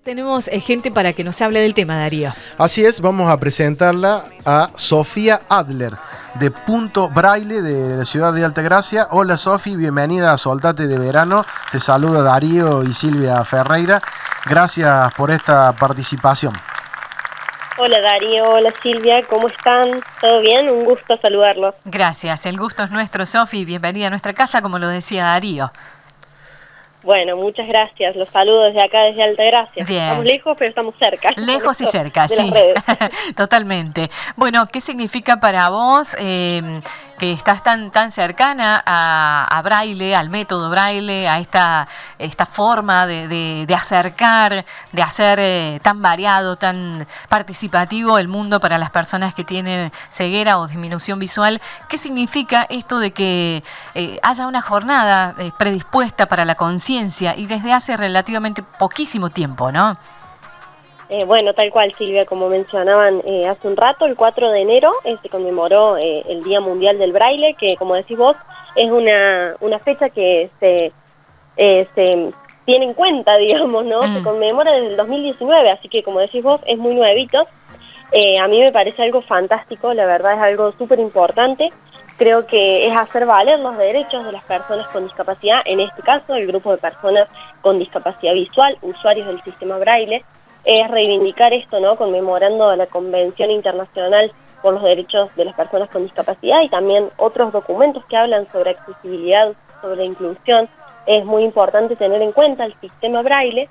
Tenemos gente para que nos hable del tema, Darío. Así es, vamos a presentarla a Sofía Adler, de Punto Braille, de la ciudad de Altagracia. Hola Sofi, bienvenida a Soltate de Verano. Te saluda Darío y Silvia Ferreira. Gracias por esta participación. Hola Darío, hola Silvia, ¿cómo están? ¿Todo bien? Un gusto saludarlos. Gracias, el gusto es nuestro, Sofi. Bienvenida a nuestra casa, como lo decía Darío. Bueno, muchas gracias. Los saludo desde acá, desde Altagracia. Bien. Estamos lejos, pero estamos cerca. Lejos y cerca, sí. Totalmente. Bueno, ¿qué significa para vos que estás tan cercana a Braille, al método Braille, a esta forma de acercar, de hacer tan variado, tan participativo el mundo para las personas que tienen ceguera o disminución visual? ¿Qué significa esto de que haya una jornada predispuesta para la conciencia y desde hace relativamente poquísimo tiempo, ¿no? Bueno, tal cual, Silvia, como mencionaban hace un rato, el 4 de enero se conmemoró el Día Mundial del Braille, que como decís vos, es una fecha que se tiene en cuenta, digamos, ¿no? Se conmemora desde el 2019, así que como decís vos, es muy nuevito. A mí me parece algo fantástico, la verdad es algo súper importante. Creo que es hacer valer los derechos de las personas con discapacidad, en este caso el grupo de personas con discapacidad visual, usuarios del sistema Braille. Es reivindicar esto, ¿no? Conmemorando la Convención Internacional por los Derechos de las Personas con Discapacidad y también otros documentos que hablan sobre accesibilidad, sobre inclusión. Es muy importante tener en cuenta el sistema Braille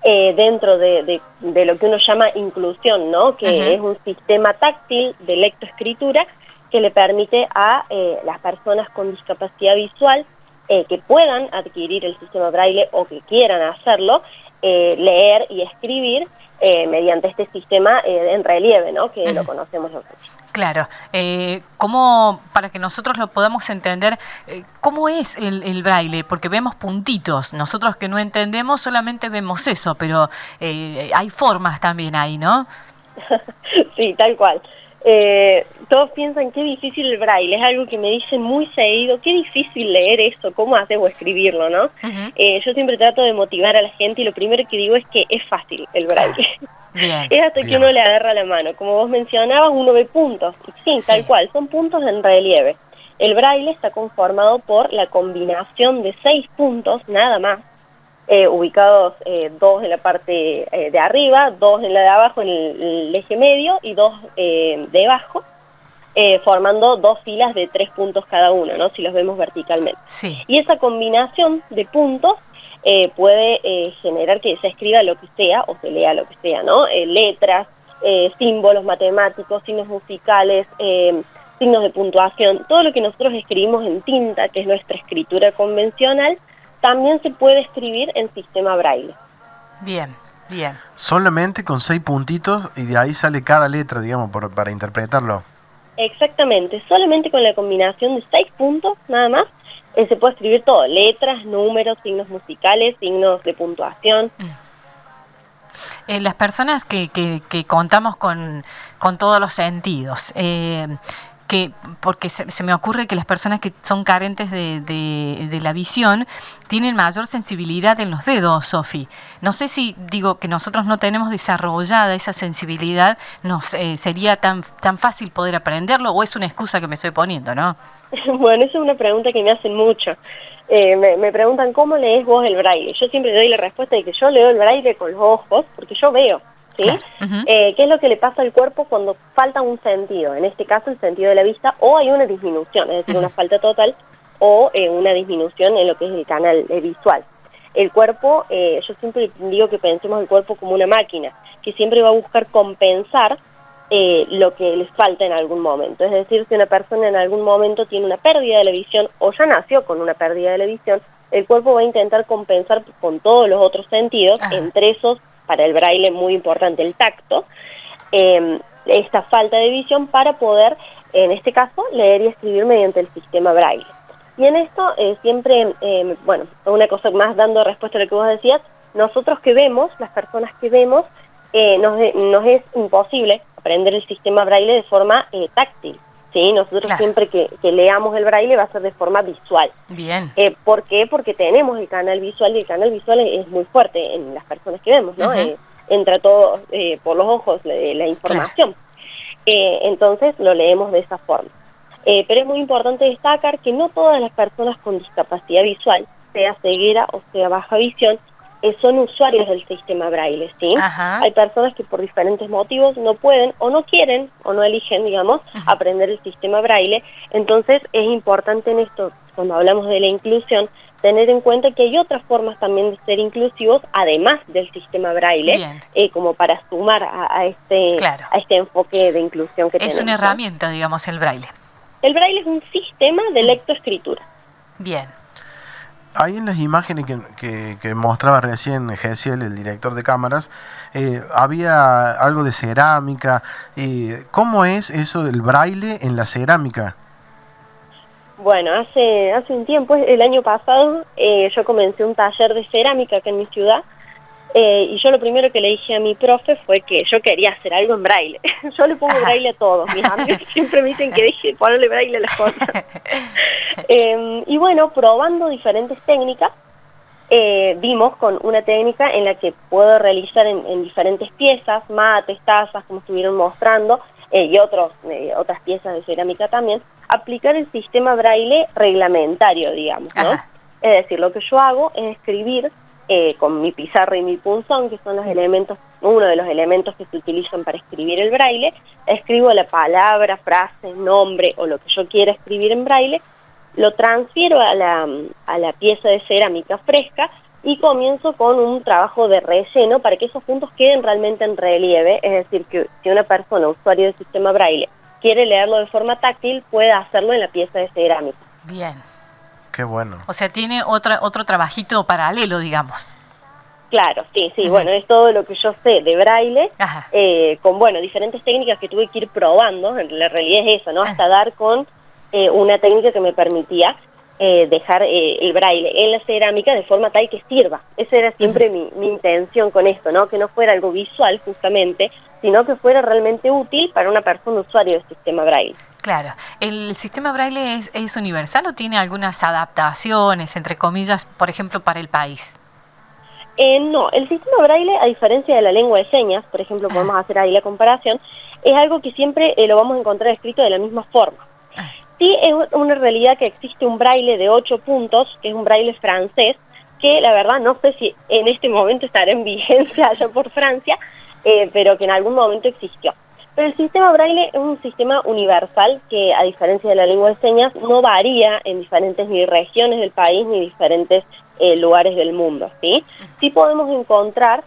dentro de lo que uno llama inclusión, ¿no? Que es un sistema táctil de lectoescritura que le permite a las personas con discapacidad visual que puedan adquirir el sistema Braille o que quieran hacerlo, leer y escribir mediante este sistema en relieve, ¿no? Que lo conocemos nosotros. Claro. ¿Cómo, para que nosotros lo podamos entender, cómo es el braille? Porque vemos puntitos. Nosotros que no entendemos solamente vemos eso, pero hay formas también ahí, ¿no? Sí, tal cual. Todos piensan qué difícil el braille, es algo que me dicen muy seguido, qué difícil leer eso, cómo haces o escribirlo, ¿no? Yo siempre trato de motivar a la gente y lo primero que digo es que es fácil el braille. Bien, es hasta que uno le agarra la mano. Como vos mencionabas, uno ve puntos, sí, tal cual, son puntos en relieve. El braille está conformado por la combinación de 6 puntos, nada más, ubicados 2 en la parte de arriba, 2 en la de abajo en el eje medio y 2 debajo, formando 2 filas de 3 puntos cada uno, ¿no? Si los vemos verticalmente. Sí. Y esa combinación de puntos puede generar que se escriba lo que sea o se lea lo que sea, ¿no? Letras, símbolos matemáticos, signos musicales, signos de puntuación, todo lo que nosotros escribimos en tinta, que es nuestra escritura convencional, también se puede escribir en sistema Braille. Bien, bien. Solamente con 6 puntitos y de ahí sale cada letra, digamos, para interpretarlo. Exactamente, solamente con la combinación de 6 puntos, nada más, se puede escribir todo, letras, números, signos musicales, signos de puntuación. Las personas que contamos con todos los sentidos, porque se me ocurre que las personas que son carentes de la visión tienen mayor sensibilidad en los dedos, Sofi. No sé si digo que nosotros no tenemos desarrollada esa sensibilidad, sería tan fácil poder aprenderlo, o es una excusa que me estoy poniendo, ¿no? Bueno, esa es una pregunta que me hacen mucho. Me preguntan, ¿cómo lees vos el braille? Yo siempre doy la respuesta de que yo leo el braille con los ojos, porque yo veo, ¿sí? Claro. ¿Qué es lo que le pasa al cuerpo cuando falta un sentido? En este caso, el sentido de la vista, o hay una disminución, es decir, una falta total, o una disminución en lo que es el canal visual. El cuerpo, yo siempre digo que pensemos el cuerpo como una máquina, que siempre va a buscar compensar lo que les falta en algún momento. Es decir, si una persona en algún momento tiene una pérdida de la visión o ya nació con una pérdida de la visión, el cuerpo va a intentar compensar con todos los otros sentidos, entre esos, para el braille muy importante, el tacto, esta falta de visión para poder, en este caso, leer y escribir mediante el sistema braille. Y en esto siempre, bueno, una cosa más dando respuesta a lo que vos decías, nosotros que vemos, las personas que vemos, nos es imposible aprender el sistema braille de forma táctil. ¿sí? Nosotros Claro. siempre que leamos el braille va a ser de forma visual. Bien. ¿Por qué? Porque tenemos el canal visual y el canal visual es muy fuerte en las personas que vemos, ¿no? Ujú. Entra todo por los ojos la información. Entonces lo leemos de esa forma. Pero es muy importante destacar que no todas las personas con discapacidad visual, sea ceguera o sea baja visión, son usuarios del sistema braille, ¿sí? Ajá. Hay personas que por diferentes motivos no pueden o no quieren o no eligen, digamos, aprender el sistema braille. Entonces es importante en esto, cuando hablamos de la inclusión, tener en cuenta que hay otras formas también de ser inclusivos, además del sistema braille, como para sumar a este enfoque de inclusión que tenemos. Es una herramienta, ¿no? Digamos, el braille. El braille es un sistema de lectoescritura. Bien. Ahí en las imágenes que mostraba recién Gesiel, el director de cámaras, había algo de cerámica. ¿Cómo es eso del braille en la cerámica? Bueno, hace un tiempo, el año pasado, yo comencé un taller de cerámica acá en mi ciudad, y yo lo primero que le dije a mi profe fue que yo quería hacer algo en braille. Yo le pongo braille a todos, mis amigos siempre me dicen que deje de ponerle braille a las cosas. Y bueno, probando diferentes técnicas, vimos con una técnica en la que puedo realizar en diferentes piezas, mates, tazas, como estuvieron mostrando, y otras piezas de cerámica también, aplicar el sistema braille reglamentario, digamos, ¿no? Es decir, lo que yo hago es escribir con mi pizarra y mi punzón, que son los elementos, uno de los elementos que se utilizan para escribir el braille. Escribo la palabra, frase, nombre o lo que yo quiera escribir en braille, lo transfiero a la pieza de cerámica fresca y comienzo con un trabajo de relleno para que esos puntos queden realmente en relieve. Es decir, que si una persona, usuario del sistema braille, quiere leerlo de forma táctil, puede hacerlo en la pieza de cerámica. Bien. Qué bueno. O sea, tiene otro trabajito paralelo, digamos. Claro, sí, bueno, es todo lo que yo sé de braille, con, diferentes técnicas que tuve que ir probando. La realidad es eso, ¿no? Hasta dar con una técnica que me permitía dejar el braille en la cerámica de forma tal que sirva. Esa era siempre mi intención con esto, ¿no? Que no fuera algo visual, justamente, sino que fuera realmente útil para una persona usuario del sistema braille. Claro. ¿El sistema braille es universal o tiene algunas adaptaciones, entre comillas, por ejemplo, para el país? No, el sistema braille, a diferencia de la lengua de señas, por ejemplo, podemos hacer ahí la comparación, es algo que siempre lo vamos a encontrar escrito de la misma forma. Sí, es una realidad que existe un braille de 8 puntos, que es un braille francés, que la verdad no sé si en este momento estará en vigencia allá por Francia, pero que en algún momento existió. Pero el sistema braille es un sistema universal que, a diferencia de la lengua de señas, no varía en diferentes ni regiones del país ni diferentes lugares del mundo, ¿sí? Sí podemos encontrar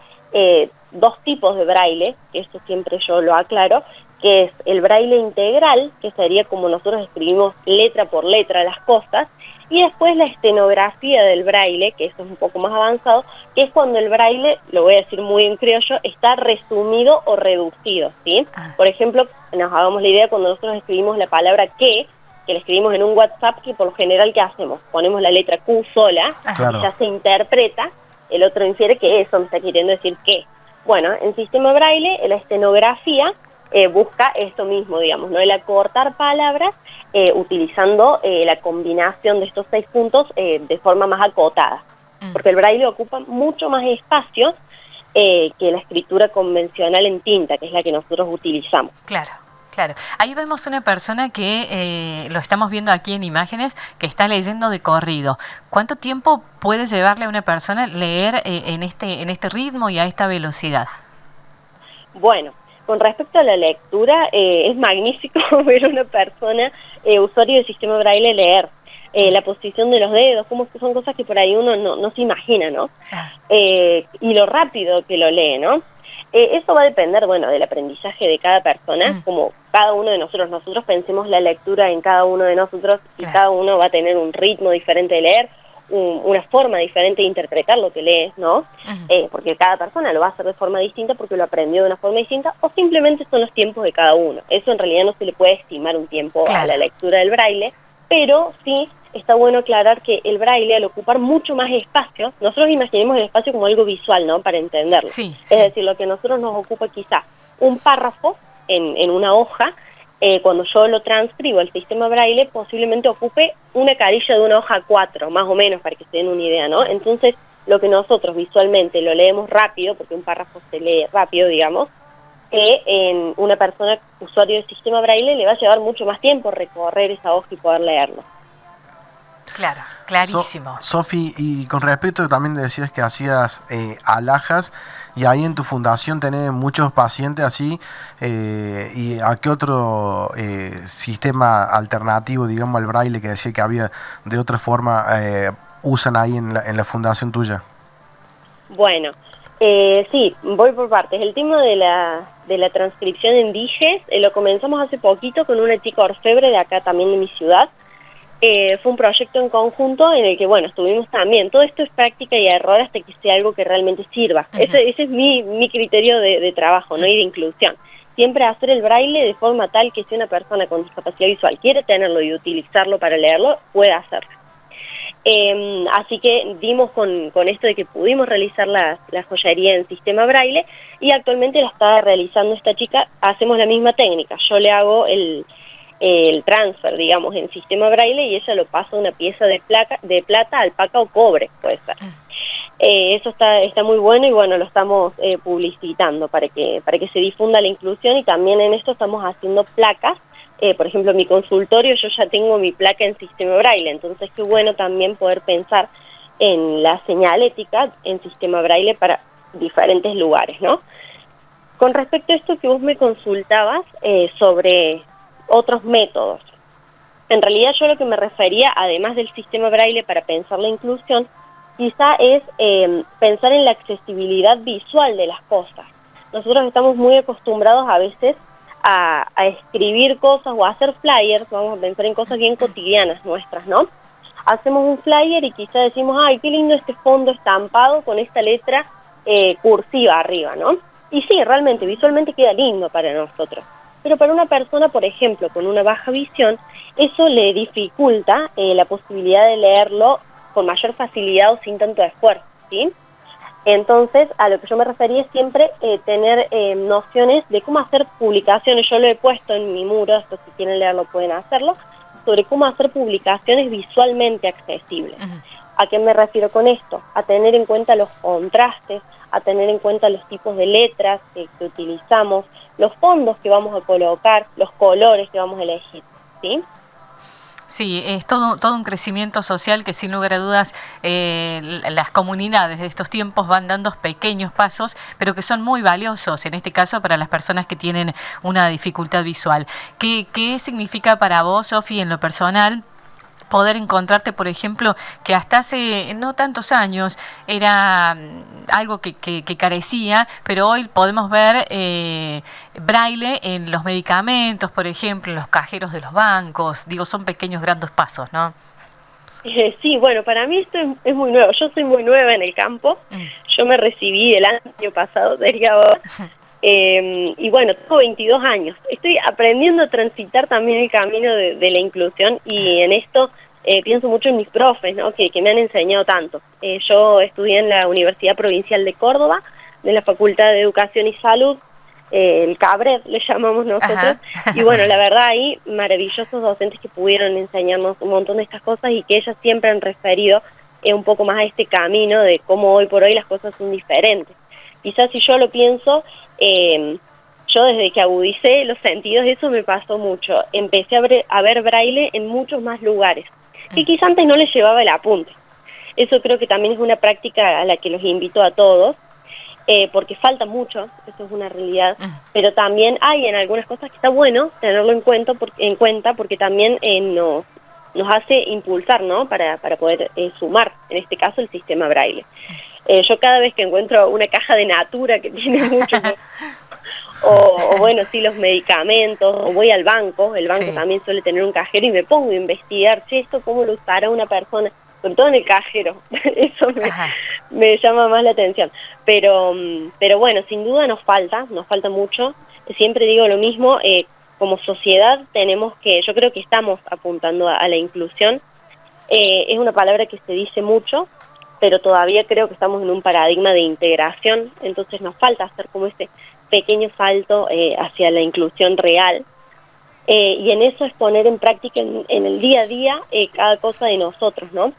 dos tipos de braille, que esto siempre yo lo aclaro, que es el braille integral, que sería como nosotros escribimos letra por letra las cosas, y después la estenografía del braille, que eso es un poco más avanzado, que es cuando el braille, lo voy a decir muy en criollo, está resumido o reducido, ¿sí? Por ejemplo, nos hagamos la idea cuando nosotros escribimos la palabra que la escribimos en un WhatsApp, que por lo general, ¿qué hacemos? Ponemos la letra Q sola, y ya se interpreta, el otro infiere que eso me está queriendo decir que. Bueno, en sistema braille, la estenografía busca esto mismo, digamos, ¿no? El acortar palabras utilizando la combinación de estos 6 puntos de forma más acotada. Porque el braille ocupa mucho más espacio que la escritura convencional en tinta, que es la que nosotros utilizamos. Claro. Claro, ahí vemos una persona que, lo estamos viendo aquí en imágenes, que está leyendo de corrido. ¿Cuánto tiempo puede llevarle a una persona leer en este ritmo y a esta velocidad? Bueno, con respecto a la lectura, es magnífico ver a una persona usuario del sistema braille leer. La posición de los dedos, como son cosas que por ahí uno no se imagina, ¿no? Y lo rápido que lo lee, ¿no? Eso va a depender, bueno, del aprendizaje de cada persona, como cada uno de nosotros pensemos la lectura en cada uno de nosotros, y cada uno va a tener un ritmo diferente de leer, una forma diferente de interpretar lo que lees, ¿no? Porque cada persona lo va a hacer de forma distinta porque lo aprendió de una forma distinta, o simplemente son los tiempos de cada uno. Eso en realidad no se le puede estimar un tiempo a la lectura del braille, pero sí está bueno aclarar que el braille, al ocupar mucho más espacio, nosotros imaginemos el espacio como algo visual, ¿no? Para entenderlo. Es decir, lo que a nosotros nos ocupa quizá un párrafo en una hoja, cuando yo lo transcribo al sistema Braille, posiblemente ocupe una carilla de una hoja 4, más o menos, para que se den una idea, ¿no? Entonces, lo que nosotros visualmente lo leemos rápido, porque un párrafo se lee rápido, digamos, que en una persona usuario del sistema Braille le va a llevar mucho más tiempo recorrer esa hoja y poder leerlo. Claro, clarísimo. Sofi, y con respecto también decías que hacías alhajas, y ahí en tu fundación tenés muchos pacientes así, ¿y a qué otro sistema alternativo, digamos, al braille que decía que había de otra forma, usan ahí en la fundación tuya? Bueno, sí, voy por partes. El tema de la transcripción en diges lo comenzamos hace poquito con una chica orfebre de acá también de mi ciudad. Fue un proyecto en conjunto en el que, bueno, estuvimos también, todo esto es práctica y error hasta que sea algo que realmente sirva. Ese es mi criterio de trabajo, ¿no? Y de inclusión. Siempre hacer el braille de forma tal que si una persona con discapacidad visual quiere tenerlo y utilizarlo para leerlo, pueda hacerlo. Así que dimos con esto de que pudimos realizar la joyería en sistema braille, y actualmente la está realizando esta chica. Hacemos la misma técnica, yo le hago el transfer, digamos, en sistema braille, y ella lo pasa a una pieza de plata, alpaca o cobre, puede ser. Eso está muy bueno, y bueno, lo estamos publicitando para que se difunda la inclusión, y también en esto estamos haciendo placas. Por ejemplo, en mi consultorio yo ya tengo mi placa en sistema braille, entonces qué bueno también poder pensar en la señalética en sistema braille para diferentes lugares, ¿no? Con respecto a esto que vos me consultabas sobre otros métodos, en realidad yo lo que me refería, además del sistema braille para pensar la inclusión, quizá es pensar en la accesibilidad visual de las cosas. Nosotros estamos muy acostumbrados a veces a escribir cosas o a hacer flyers, vamos a pensar en cosas bien cotidianas nuestras, ¿no? Hacemos un flyer y quizá decimos, ay, qué lindo este fondo estampado con esta letra cursiva arriba, ¿no? Y sí, realmente, visualmente queda lindo para nosotros. Pero para una persona, por ejemplo, con una baja visión, eso le dificulta la posibilidad de leerlo con mayor facilidad o sin tanto esfuerzo, ¿sí? Entonces, a lo que yo me refería es siempre tener nociones de cómo hacer publicaciones. Yo lo he puesto en mi muro, esto si quieren leerlo pueden hacerlo, sobre cómo hacer publicaciones visualmente accesibles. ¿A qué me refiero con esto? A tener en cuenta los contrastes, a tener en cuenta los tipos de letras que utilizamos, los fondos que vamos a colocar, los colores que vamos a elegir, ¿sí? Sí, es todo un crecimiento social que sin lugar a dudas las comunidades de estos tiempos van dando pequeños pasos, pero que son muy valiosos, en este caso para las personas que tienen una dificultad visual. ¿Qué significa para vos, Sofi, en lo personal, poder encontrarte, por ejemplo, que hasta hace no tantos años era algo que carecía, pero hoy podemos ver braille en los medicamentos, por ejemplo, en los cajeros de los bancos? Digo, son pequeños grandes pasos, ¿no? Sí, bueno, para mí esto es muy nuevo. Yo soy muy nueva en el campo. Yo me recibí el año pasado, diría ahora. Y bueno, tengo 22 años. Estoy aprendiendo a transitar también el camino de la inclusión, y en esto pienso mucho en mis profes, ¿no? que me han enseñado tanto. Yo estudié en la Universidad Provincial de Córdoba, de la Facultad de Educación y Salud, el CABRED le llamamos nosotros. Y bueno, la verdad ahí maravillosos docentes que pudieron enseñarnos un montón de estas cosas, y que ellas siempre han referido un poco más a este camino de cómo hoy por hoy las cosas son diferentes. Quizás si yo lo pienso, yo desde que agudicé los sentidos, eso me pasó mucho. Empecé a ver braille en muchos más lugares, que quizás antes no les llevaba el apunte. Eso creo que también es una práctica a la que los invito a todos, porque falta mucho, eso es una realidad, pero también hay en algunas cosas que está bueno tenerlo en cuenta porque también nos hace impulsar, ¿no? Para poder sumar, en este caso, el sistema braille. Yo cada vez que encuentro una caja de Natura que tiene mucho, o bueno, sí, los medicamentos, o voy al banco, el banco también suele tener un cajero, y me pongo a investigar, esto cómo lo usará una persona, sobre todo en el cajero, eso me llama más la atención. Pero bueno, sin duda nos falta mucho. Siempre digo lo mismo, como sociedad tenemos que, yo creo que estamos apuntando a la inclusión. Es una palabra que se dice mucho, pero todavía creo que estamos en un paradigma de integración, entonces nos falta hacer como ese pequeño salto hacia la inclusión real. y en eso es poner en práctica en el día a día cada cosa de nosotros, ¿no?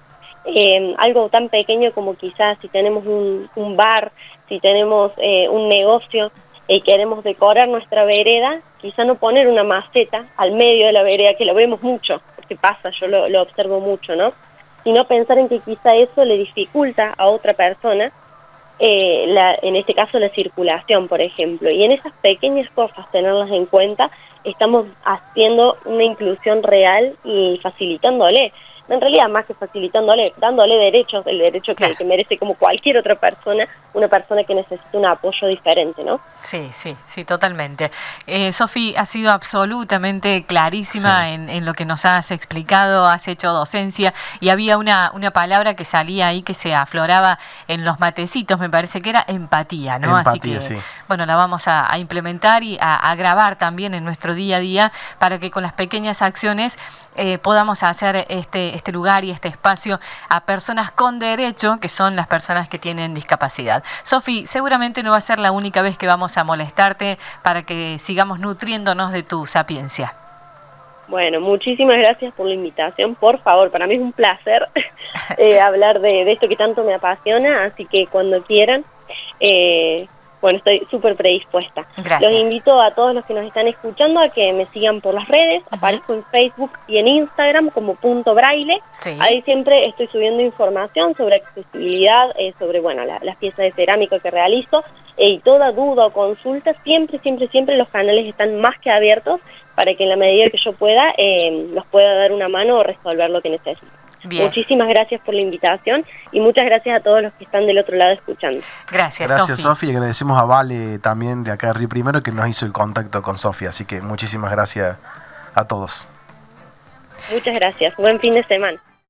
Algo tan pequeño como quizás si tenemos un bar, si tenemos un negocio y queremos decorar nuestra vereda, quizá no poner una maceta al medio de la vereda, que lo vemos mucho, porque pasa, yo lo observo mucho, ¿no? Sino pensar en que quizá eso le dificulta a otra persona, en este caso la circulación, por ejemplo. Y en esas pequeñas cosas, tenerlas en cuenta, estamos haciendo una inclusión real y facilitándole. En realidad, más que facilitándole, dándole derechos, el derecho que merece como cualquier otra persona, una persona que necesita un apoyo diferente, ¿no? Sí, totalmente. Sofi, ha sido absolutamente clarísima en lo que nos has explicado, has hecho docencia y había una palabra que salía ahí que se afloraba en los matecitos, me parece que era empatía, ¿no? Empatía, así que, sí. bueno, la vamos a implementar y a grabar también en nuestro día a día para que con las pequeñas acciones podamos hacer este lugar y este espacio a personas con derecho, que son las personas que tienen discapacidad. Sofi, seguramente no va a ser la única vez que vamos a molestarte para que sigamos nutriéndonos de tu sapiencia. Bueno, muchísimas gracias por la invitación. Por favor, para mí es un placer hablar de esto que tanto me apasiona, así que cuando quieran, bueno, estoy súper predispuesta. Gracias. Los invito a todos los que nos están escuchando a que me sigan por las redes. Aparezco en Facebook y en Instagram como @braille. Sí. Ahí siempre estoy subiendo información sobre accesibilidad, sobre bueno las piezas de cerámica que realizo, y toda duda o consulta, siempre los canales están más que abiertos para que en la medida que yo pueda, los pueda dar una mano o resolver lo que necesiten. Bien. Muchísimas gracias por la invitación y muchas gracias a todos los que están del otro lado escuchando. Gracias, Sofi. Y agradecemos a Vale también de acá de Río Primero que nos hizo el contacto con Sofi. Así que muchísimas gracias a todos. Muchas gracias. Buen fin de semana.